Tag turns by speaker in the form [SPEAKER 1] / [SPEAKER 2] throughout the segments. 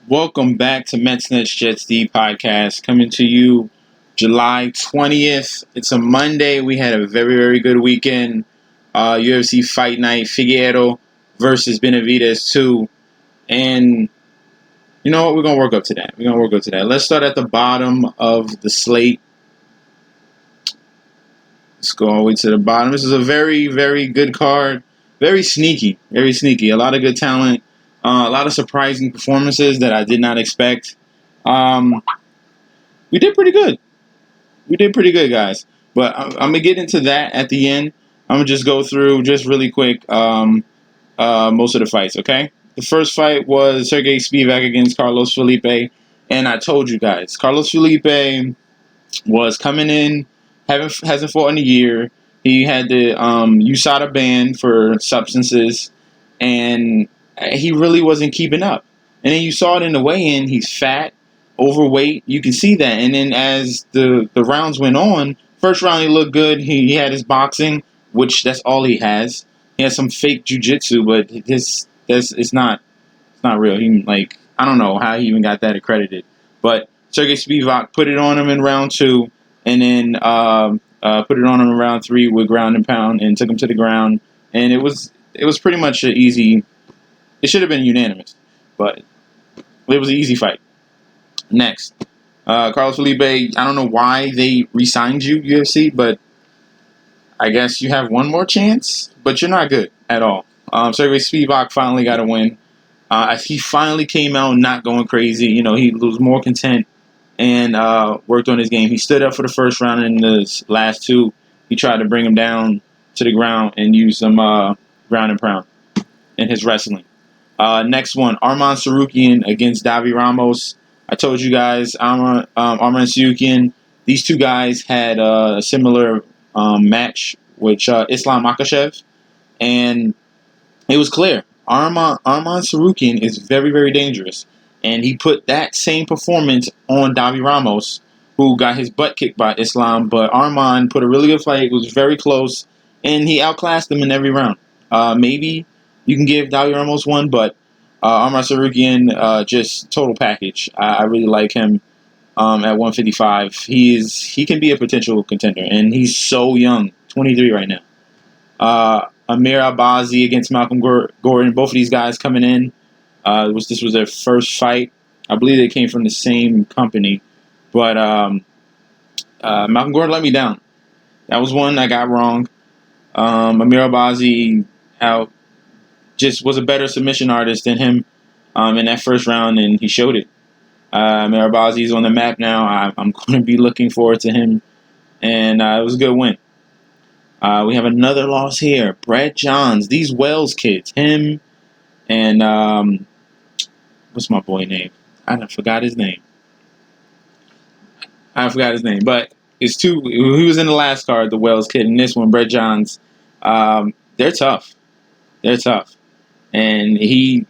[SPEAKER 1] Welcome back to Metsnet's Jets D podcast, coming to you July 20th. It's a Monday. We had a very, very good weekend. UFC Fight Night, Figueiredo versus Benavidez 2. And you know what? We're going to work up to that. Let's start at the bottom of the slate. Let's go all the way to the bottom. This is a very, very good card. Very sneaky. A lot of good talent. A lot of surprising performances that I did not expect. We did pretty good. Guys. But I'm going to get into that at the end. I'm going to just go through, just really quick, most of the fights, okay? The first fight was Sergey Spivak against Carlos Felipe. And I told you guys, Carlos Felipe was coming in, hasn't fought in a year. He had the USADA ban for substances, and he really wasn't keeping up. And then you saw it in the weigh-in. He's fat, overweight. You can see that. And then as the rounds went on, first round he looked good. He had his boxing, which that's all he has. He has some fake jiu-jitsu, but it's not real. I don't know how he even got that accredited. But Sergey Spivak put it on him in round 2, and then put it on him in round 3 with ground and pound, and took him to the ground. And it was pretty much an easy. It should have been unanimous, but it was an easy fight. Next, Carlos Felipe. I don't know why they re-signed you, UFC, but I guess you have one more chance. But you're not good at all. Sergey Spivak finally got a win. He finally came out not going crazy. You know, he was more content and worked on his game. He stood up for the first round, and in the last 2, he tried to bring him down to the ground and use some ground and pound in his wrestling. Next one, Arman Tsarukyan against Davi Ramos. I told you guys, Arman Tsarukyan, these two guys had a similar match with Islam Makhachev, and it was clear. Arman Tsarukyan is very, very dangerous, and he put that same performance on Davi Ramos, who got his butt kicked by Islam, but Arman put a really good fight. It was very close, and he outclassed him in every round. Maybe you can give Davi Ramos one, but Arman Tsarukyan, just total package. I really like him at 155. He can be a potential contender, and he's so young, 23 right now. Amir Albazi against Malcolm Gordon. Both of these guys coming in. This was their first fight. I believe they came from the same company, but Malcolm Gordon let me down. That was one I got wrong. Amir Albazi just was a better submission artist than him in that first round, and he showed it. Amir Albazi is on the map now. I'm going to be looking forward to him, and it was a good win. We have another loss here. Brett Johns, these Wells kids, him and what's my boy name? I forgot his name. But it's two. He was in the last card, the Wells kid, and this one, Brett Johns. They're tough. And he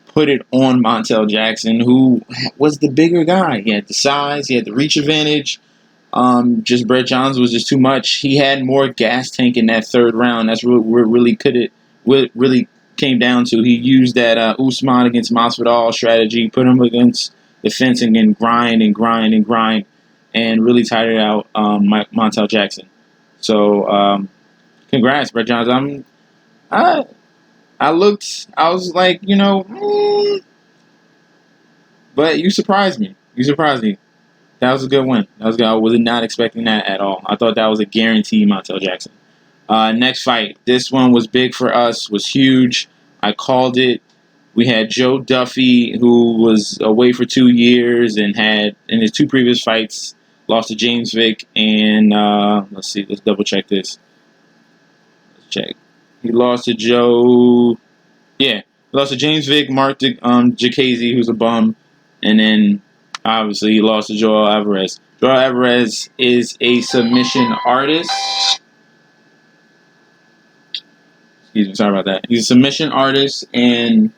[SPEAKER 1] put it on Montel Jackson, who was the bigger guy. He had the size, he had the reach advantage. Just Brett Johns was just too much. He had more gas tank in that third round. That's what really came down to. He used that Usman against Masvidal strategy, put him against the fence and then grind, and really tired out Montel Jackson. So, congrats, Brett Johns. I was like, but you surprised me. That was a good win. I was not expecting that at all. I thought that was a guarantee, Montel Jackson. Next fight. This one was big for us, was huge. I called it. We had Joe Duffy, who was away for 2 years and had, in his 2 previous fights, lost to James Vick. And let's double check this. Let's check. He lost to Joe. Yeah, he lost to James Vick, Mark Jacasey, who's a bum, and then obviously he lost to Joel Alvarez. Joel Alvarez is a submission artist. Excuse me, sorry about that. He's a submission artist, and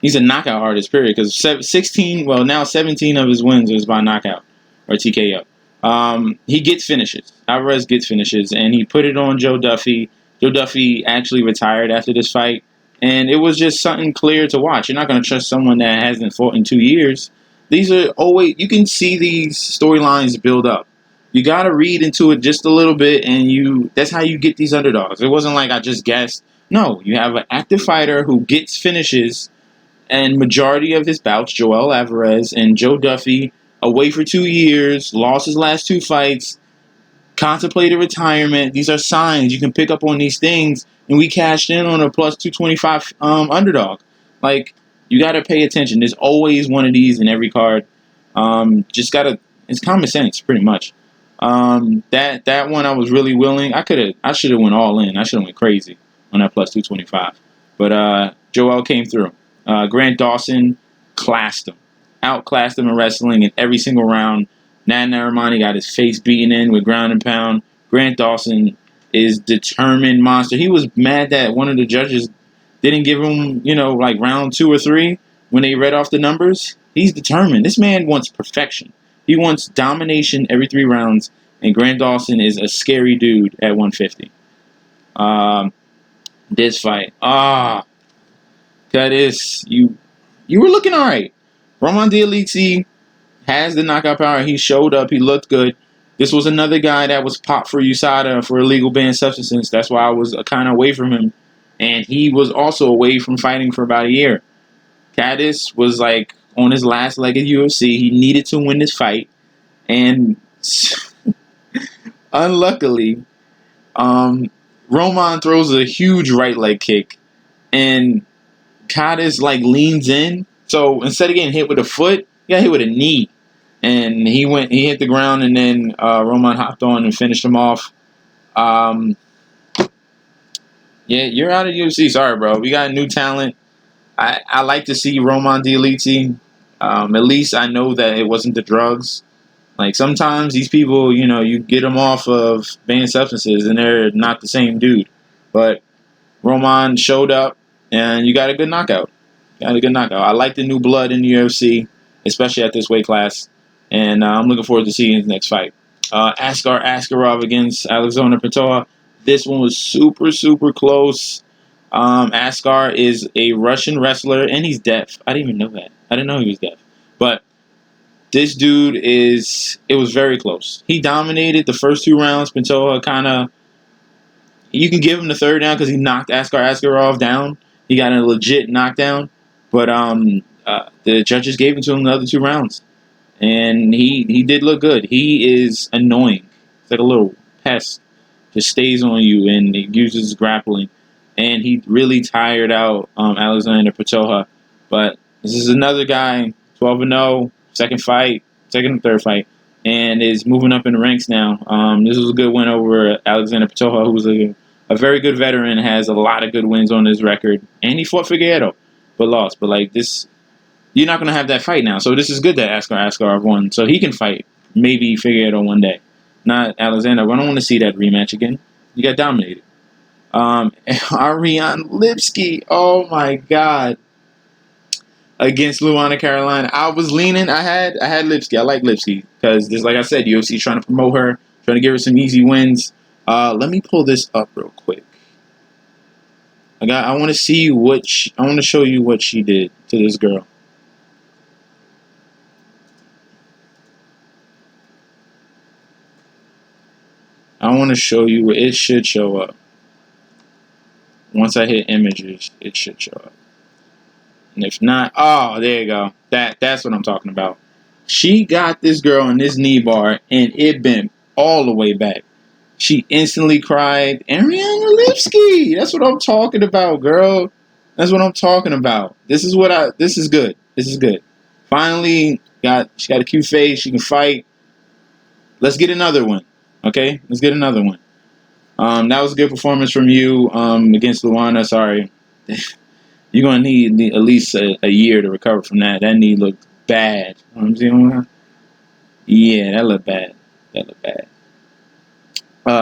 [SPEAKER 1] he's a knockout artist, period. Because 17 of his wins was by knockout or TKO. He gets finishes. Alvarez gets finishes, and he put it on Joe Duffy. Joe Duffy actually retired after this fight, And it was just something clear to watch. You're not going to trust someone that hasn't fought in 2 years. These are always, you can see these storylines build up. You got to read into it just a little bit, and that's how you get these underdogs. It wasn't like I just guessed. No, you have an active fighter who gets finishes, and majority of his bouts, Joel Alvarez and Joe Duffy, away for 2 years, lost his last two fights, contemplated retirement. These are signs. You can pick up on these things, and we cashed in on a plus 225 underdog. Like, you got to pay attention. There's always one of these in every card. Just got to, it's common sense, pretty much. That one I was really willing. I should have went all in. I should have went crazy on that plus 225. But Joel came through. Grant Dawson outclassed him in wrestling in every single round. Nad Narimani got his face beaten in with ground and pound. Grant Dawson is determined monster. He was mad that one of the judges didn't give him, like round 2 or 3 when they read off the numbers. He's determined. This man wants perfection. He wants domination every 3 rounds, and Grant Dawson is a scary dude at 150. This fight. That is, you were looking all right. Roman Dialisi has the knockout power. He showed up. He looked good. This was another guy that was popped for USADA for illegal banned substances. That's why I was kind of away from him. And he was also away from fighting for about a year. Caddis was like on his last leg of UFC. He needed to win this fight. And unluckily, Roman throws a huge right leg kick. And Caddis leans in. So instead of getting hit with a foot, he got hit with a knee. And he hit the ground, and then Roman hopped on and finished him off. Yeah, you're out of UFC. Sorry, bro. We got new talent. I like to see Roman Dialisi. At least I know that it wasn't the drugs. Like, sometimes these people, you get them off of banned substances, and they're not the same dude. But Roman showed up, and you got a good knockout. I like the new blood in the UFC, especially at this weight class. And I'm looking forward to seeing his next fight. Askar Askarov against Alexander Pantoja. This one was super, super close. Askar is a Russian wrestler, and he's deaf. I didn't even know that. I didn't know he was deaf. But this dude it was very close. He dominated the first 2 rounds. Pantoja you can give him the third down because he knocked Askar Askarov down. He got a legit knockdown. But the judges gave it to him the other 2 rounds. And he did look good. He is annoying. It's like a little pest. Just stays on you and he uses grappling. And he really tired out Alexander Pantoja. But this is another guy, 12-0, second and third fight, and is moving up in the ranks now. This was a good win over Alexander Pantoja, who's a very good veteran, has a lot of good wins on his record. And he fought Figueiredo, but lost. But this... You're not going to have that fight now. So this is good that Askarov won. So he can fight maybe Figueiredo one day. Not Alexander. I don't want to see that rematch again. You got dominated. Ariane Lipski. Oh, my God. Against Luana Carolina. I was leaning. I had Lipski. I like Lipski. Because, like I said, UFC trying to promote her. Trying to give her some easy wins. Let me pull this up real quick. I want to see I want to show you what she did to this girl. I want to show you. It should show up. Once I hit images, it should show up. And if not, oh, there you go. That's what I'm talking about. She got this girl in this knee bar, and it bent all the way back. She instantly cried, Ariane Lipski. That's what I'm talking about, girl. That's what I'm talking about. This is good. This is good. Finally, she got a cute face. She can fight. Let's get another one. Okay, let's get another one. That was a good performance from you against Luana. Sorry. You're going to need at least a year to recover from that. That knee looked bad. Yeah, that looked bad.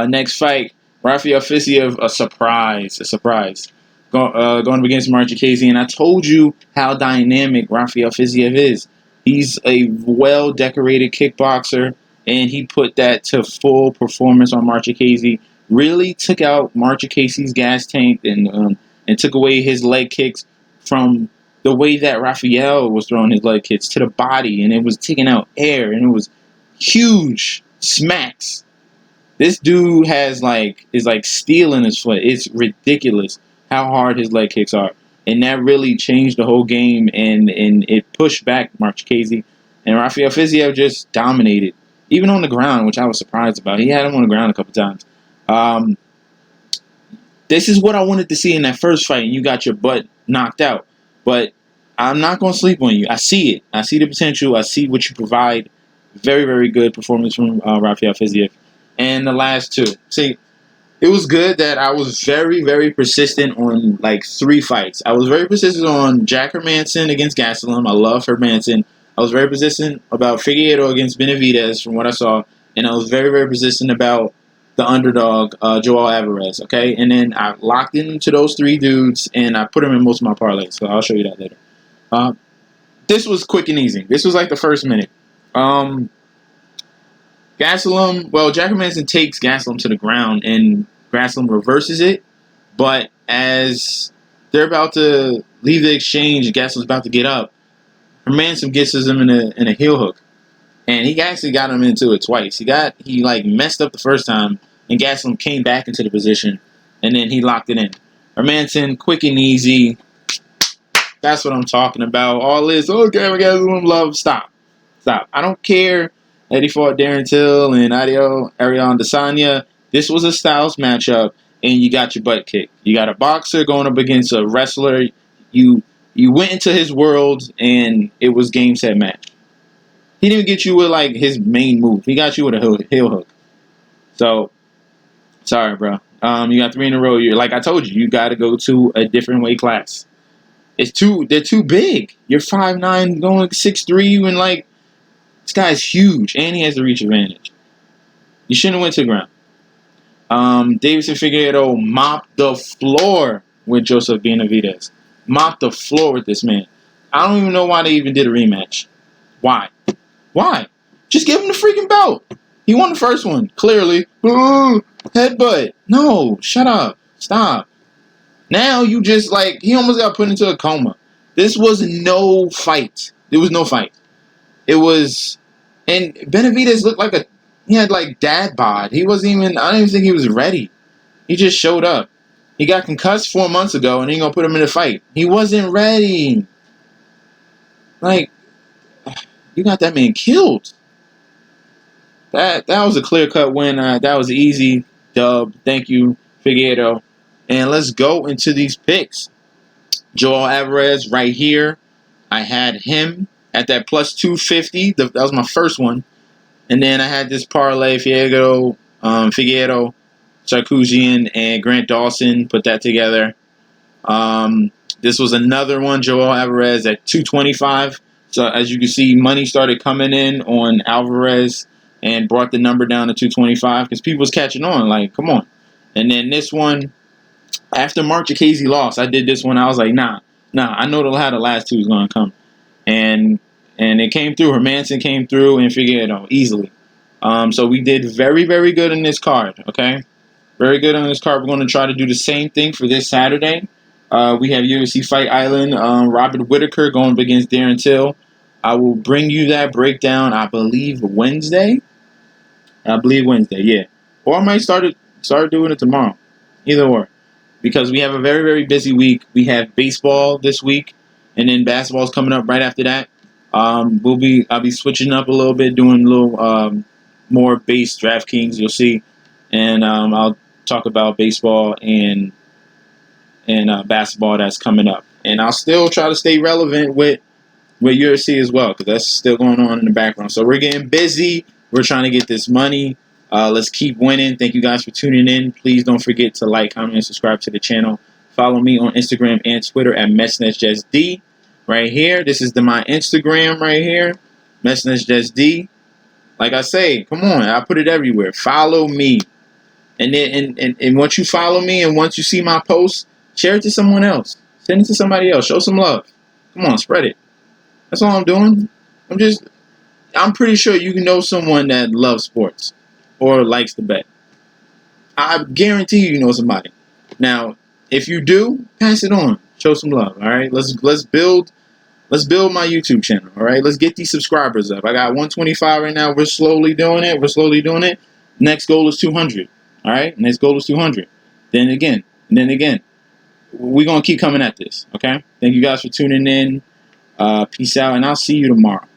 [SPEAKER 1] Next fight, Rafael Fiziev, a surprise. Going up against Marchikazi, and I told you how dynamic Rafael Fiziev is. He's a well-decorated kickboxer, and he put that to full performance on Marchikazi. Really took out Marchikazi's gas tank and and took away his leg kicks from the way that Rafael was throwing his leg kicks to the body, and it was taking out air, and it was huge smacks. This dude is like steel in his foot. It's ridiculous how hard his leg kicks are, and that really changed the whole game, and it pushed back Marchese, and Rafael Fiziev just dominated, even on the ground, which I was surprised about. He had him on the ground a couple times. This is what I wanted to see in that first fight, and you got your butt knocked out. But I'm not going to sleep on you. I see it. I see the potential. I see what you provide. Very, very good performance from Rafael Fiziev. And the last two. See, it was good that I was very, very persistent on like 3 fights. I was very persistent on Jack Hermanson against Gastelum. I love Hermanson. I was very persistent about Figueiredo against Benavidez from what I saw. And I was very, very persistent about the underdog, Joel Alvarez. Okay? And then I locked into those 3 dudes and I put them in most of my parlays. So I'll show you that later. This was quick and easy. This was like the first minute. Gastelum, well, Jack Hermanson takes Gastelum to the ground, and Gastelum reverses it. But as they're about to leave the exchange, Gastelum's about to get up. Hermanson gets him in a heel hook, and he actually got him into it twice. He like messed up the first time, and Gastelum came back into the position, and then he locked it in. Hermanson, quick and easy. That's what I'm talking about. All this, okay, Gastelum love. Stop. I don't care that he fought Darren Till and Ariel Adesanya. This was a styles matchup, and you got your butt kicked. You got a boxer going up against a wrestler. You went into his world, and it was game, set, match. He didn't get you with, like, his main move. He got you with a heel hook. So, sorry, bro. You got 3 in a row. Like I told you, you got to go to a different weight class. They're too big. You're 5'9", going 6'3", and, like, this guy's huge, and he has the reach advantage. You shouldn't have went to the ground. Davidson Figueiredo mopped the floor with Joseph Benavidez. Mopped the floor with this man. I don't even know why they even did a rematch. Why? Just give him the freaking belt. He won the first one, clearly. Ooh, headbutt. No, shut up. Stop. Now you just, like, he almost got put into a coma. This was no fight. There was no fight. It was, and Benavidez looked like he had like dad bod. He wasn't even, I don't even think he was ready. He just showed up. He got concussed 4 months ago and he gonna put him in a fight. He wasn't ready. Like, you got that man killed. That was a clear-cut win. That was easy dub. Thank you, Figueiredo. And let's go into these picks. Joel Alvarez right here. I had him at that plus 250. That was my first one. And then I had this parlay, Figueiredo, Sarkisian, and Grant Dawson. Put that together. This was another one, Joel Alvarez at 225. So as you can see, money started coming in on Alvarez and brought the number down to 225 because people was catching on. Like, come on. And then this one, after Marchese lost, I did this one. I was like, nah. I know how the last two is going to come. And it came through. Hermanson came through and Figueiredo easily. So we did very, very good in this card, okay? Very good on this card. We're going to try to do the same thing for this Saturday. We have UFC Fight Island, Robert Whittaker going up against Darren Till. I will bring you that breakdown, I believe, Wednesday. Yeah. Or I might start doing it tomorrow. Either or. Because we have a very, very busy week. We have baseball this week. And then basketball's coming up right after that. I'll be switching up a little bit, doing a little more base DraftKings, you'll see. And I'll talk about baseball and basketball that's coming up. And I'll still try to stay relevant with UFC as well, because that's still going on in the background. So we're getting busy. We're trying to get this money. Let's keep winning. Thank you guys for tuning in. Please don't forget to like, comment, and subscribe to the channel. Follow me on Instagram and Twitter at MessNetJustD. Right here. This is my Instagram right here. MessNetJustD. Like I say, come on. I put it everywhere. Follow me. And then and once you follow me and once you see my posts, share it to someone else. Send it to somebody else. Show some love. Come on, spread it. That's all I'm doing. I'm pretty sure you can know someone that loves sports or likes to bet. I guarantee you know somebody. Now, If you do, pass it on. Show some love. All right. Let's build my YouTube channel. All right. Let's get these subscribers up. I got 125 right now. We're slowly doing it. Next goal is 200. All right. Next goal is 200. Then again. We're gonna keep coming at this. Okay. Thank you guys for tuning in. Peace out, and I'll see you tomorrow.